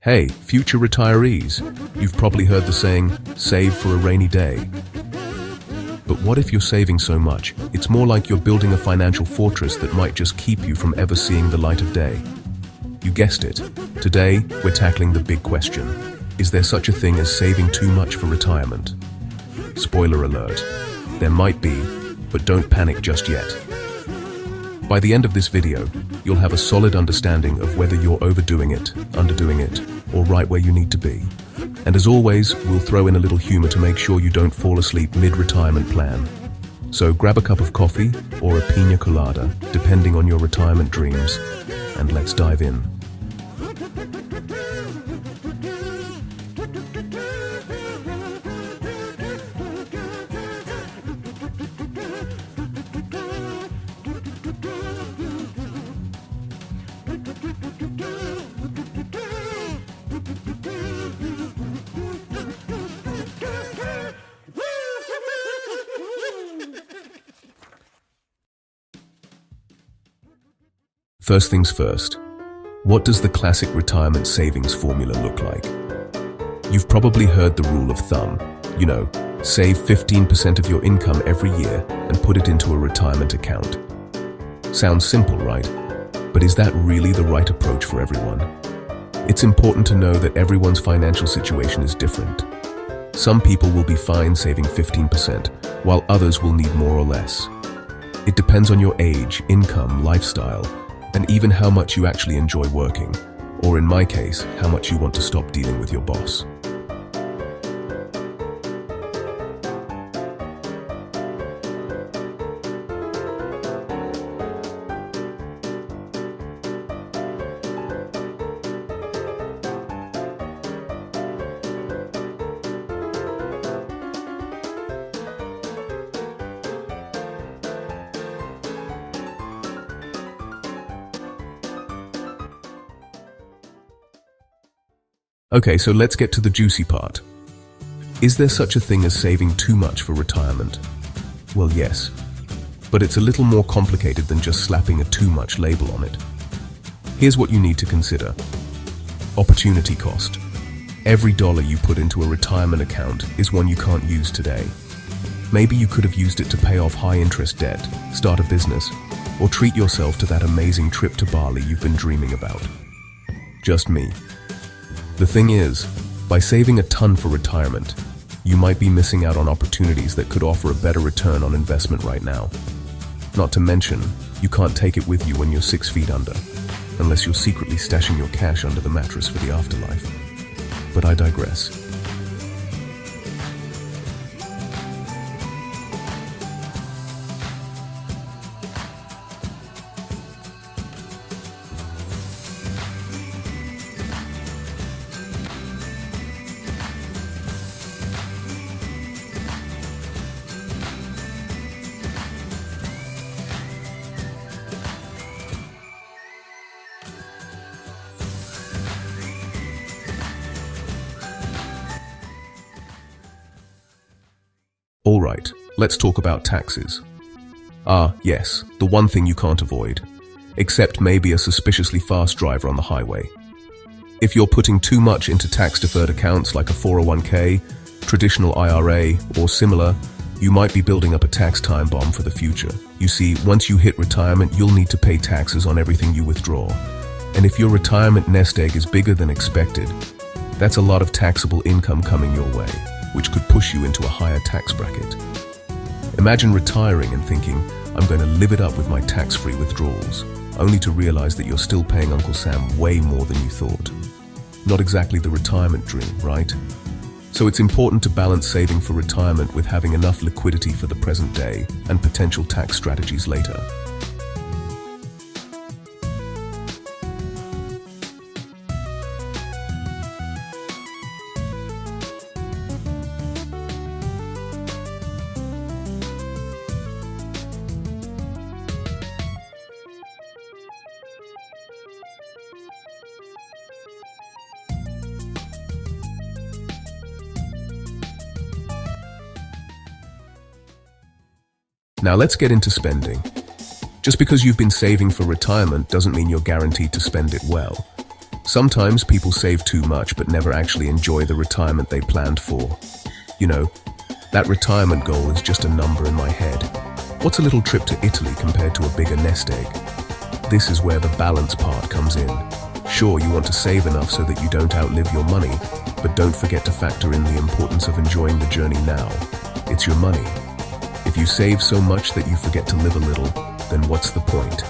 Hey, future retirees, you've probably heard the saying, save for a rainy day. But what if you're saving so much, it's more like you're building a financial fortress that might just keep you from ever seeing the light of day? You guessed it. Today, we're tackling the big question. Is there such a thing as saving too much for retirement? Spoiler alert, there might be, but don't panic just yet. By the end of this video, you'll have a solid understanding of whether you're overdoing it, underdoing it, or right where you need to be. And as always, we'll throw in a little humor to make sure you don't fall asleep mid-retirement plan. So grab a cup of coffee or a pina colada, depending on your retirement dreams, and let's dive in. First things first, what does the classic retirement savings formula look like? You've probably heard the rule of thumb. You know, save 15% of your income every year and put it into a retirement account. Sounds simple, right? But is that really the right approach for everyone? It's important to know that everyone's financial situation is different. Some people will be fine saving 15%, while others will need more or less. It depends on your age, income, lifestyle, and even how much you actually enjoy working, or in my case, how much you want to stop dealing with your boss. Okay, so let's get to the juicy part. Is there such a thing as saving too much for retirement? Well, yes, but it's a little more complicated than just slapping a too much label on it. Here's what you need to consider. Opportunity cost. Every dollar you put into a retirement account is one you can't use today. Maybe you could have used it to pay off high-interest debt, start a business, or treat yourself to that amazing trip to Bali you've been dreaming about. Just me. The thing is, by saving a ton for retirement, you might be missing out on opportunities that could offer a better return on investment right now. Not to mention, you can't take it with you when you're 6 feet under, unless you're secretly stashing your cash under the mattress for the afterlife. But I digress. Alright, let's talk about taxes. Ah, yes, the one thing you can't avoid. Except maybe a suspiciously fast driver on the highway. If you're putting too much into tax-deferred accounts like a 401k, traditional IRA, or similar, you might be building up a tax time bomb for the future. You see, once you hit retirement, you'll need to pay taxes on everything you withdraw. And if your retirement nest egg is bigger than expected, that's a lot of taxable income coming your way, which could push you into a higher tax bracket. Imagine retiring and thinking, I'm going to live it up with my tax-free withdrawals, only to realize that you're still paying Uncle Sam way more than you thought. Not exactly the retirement dream, right? So it's important to balance saving for retirement with having enough liquidity for the present day and potential tax strategies later. Now let's get into spending. Just because you've been saving for retirement doesn't mean you're guaranteed to spend it well. Sometimes people save too much but never actually enjoy the retirement they planned for. You know, that retirement goal is just a number in my head. What's a little trip to Italy compared to a bigger nest egg? This is where the balance part comes in. Sure, you want to save enough so that you don't outlive your money, but don't forget to factor in the importance of enjoying the journey now. It's your money. If you save so much that you forget to live a little, then what's the point?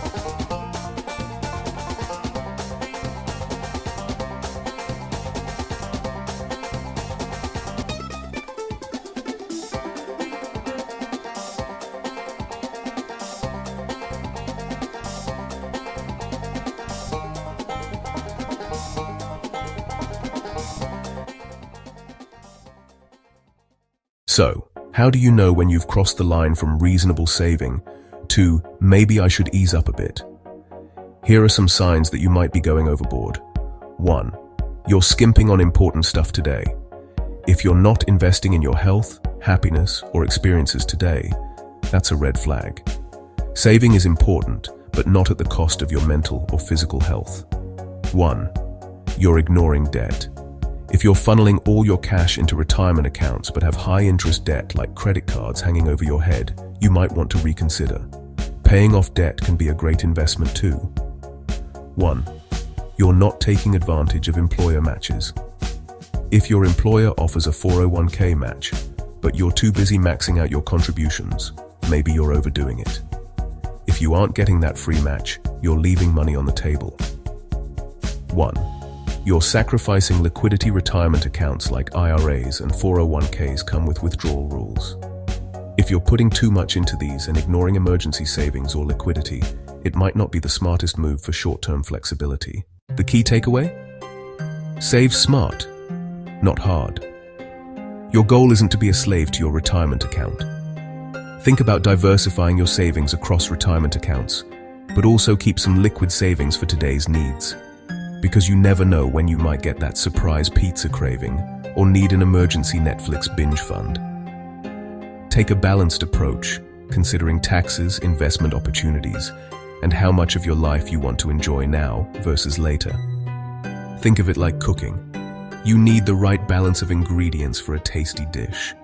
So, how do you know when you've crossed the line from reasonable saving to maybe I should ease up a bit? Here are some signs that you might be going overboard. 1. You're skimping on important stuff today. If you're not investing in your health, happiness, or experiences today, that's a red flag. Saving is important, but not at the cost of your mental or physical health. 1. You're ignoring debt. If you're funneling all your cash into retirement accounts but have high-interest debt like credit cards hanging over your head, you might want to reconsider. Paying off debt can be a great investment too. 1. You're not taking advantage of employer matches. If your employer offers a 401k match, but you're too busy maxing out your contributions, maybe you're overdoing it. If you aren't getting that free match, you're leaving money on the table. 1. You're sacrificing liquidity. Retirement accounts like IRAs and 401ks come with withdrawal rules. If you're putting too much into these and ignoring emergency savings or liquidity, it might not be the smartest move for short-term flexibility. The key takeaway? Save smart, not hard. Your goal isn't to be a slave to your retirement account. Think about diversifying your savings across retirement accounts, but also keep some liquid savings for today's needs. Because you never know when you might get that surprise pizza craving or need an emergency Netflix binge fund. Take a balanced approach, considering taxes, investment opportunities, and how much of your life you want to enjoy now versus later. Think of it like cooking. You need the right balance of ingredients for a tasty dish.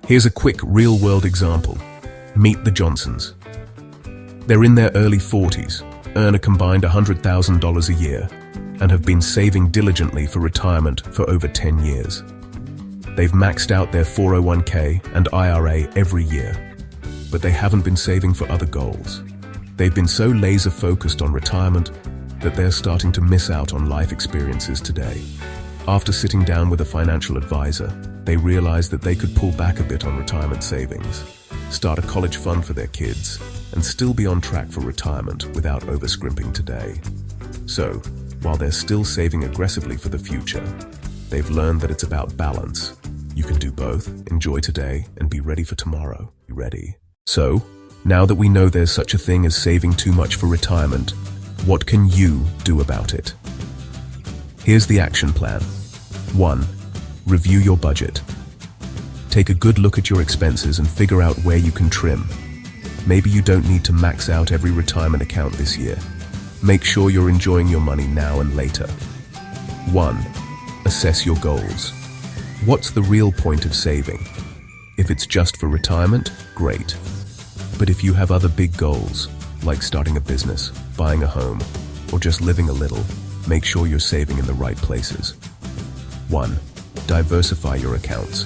Here's a quick real-world example. Meet the Johnsons. They're in their early 40s, earn a combined $100,000 a year, and have been saving diligently for retirement for over 10 years. They've maxed out their 401k and IRA every year, but they haven't been saving for other goals. They've been so laser-focused on retirement that they're starting to miss out on life experiences today. After sitting down with a financial advisor, they realized that they could pull back a bit on retirement savings, start a college fund for their kids, and still be on track for retirement without overscrimping today. So, while they're still saving aggressively for the future, they've learned that it's about balance. You can do both, enjoy today, and be ready for tomorrow. Be ready. So, now that we know there's such a thing as saving too much for retirement, what can you do about it? Here's the action plan. 1. Review your budget. Take a good look at your expenses and figure out where you can trim. Maybe you don't need to max out every retirement account this year. Make sure you're enjoying your money now and later. 1. Assess your goals. What's the real point of saving? If it's just for retirement, great. But if you have other big goals, like starting a business, buying a home, or just living a little, make sure you're saving in the right places. 1. Diversify your accounts.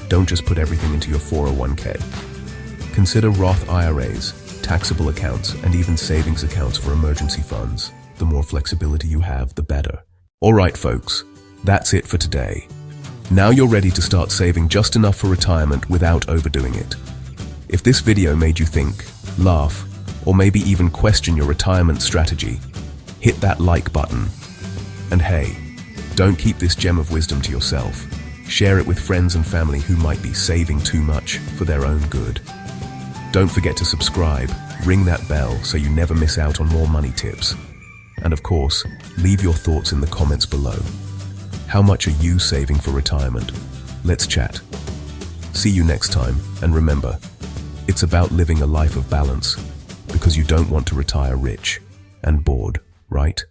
Don't just put everything into your 401k. Consider Roth IRAs, taxable accounts, and even savings accounts for emergency funds. The more flexibility you have, the better. Alright folks, that's it for today. Now you're ready to start saving just enough for retirement without overdoing it. If this video made you think, laugh, or maybe even question your retirement strategy, hit that like button. And hey, Don't keep this gem of wisdom to yourself. Share it with friends and family who might be saving too much for their own good. Don't forget to subscribe, ring that bell so you never miss out on more money tips. And of course, leave your thoughts in the comments below. How much are you saving for retirement? Let's chat. See you next time, and remember, it's about living a life of balance, because you don't want to retire rich and bored, right?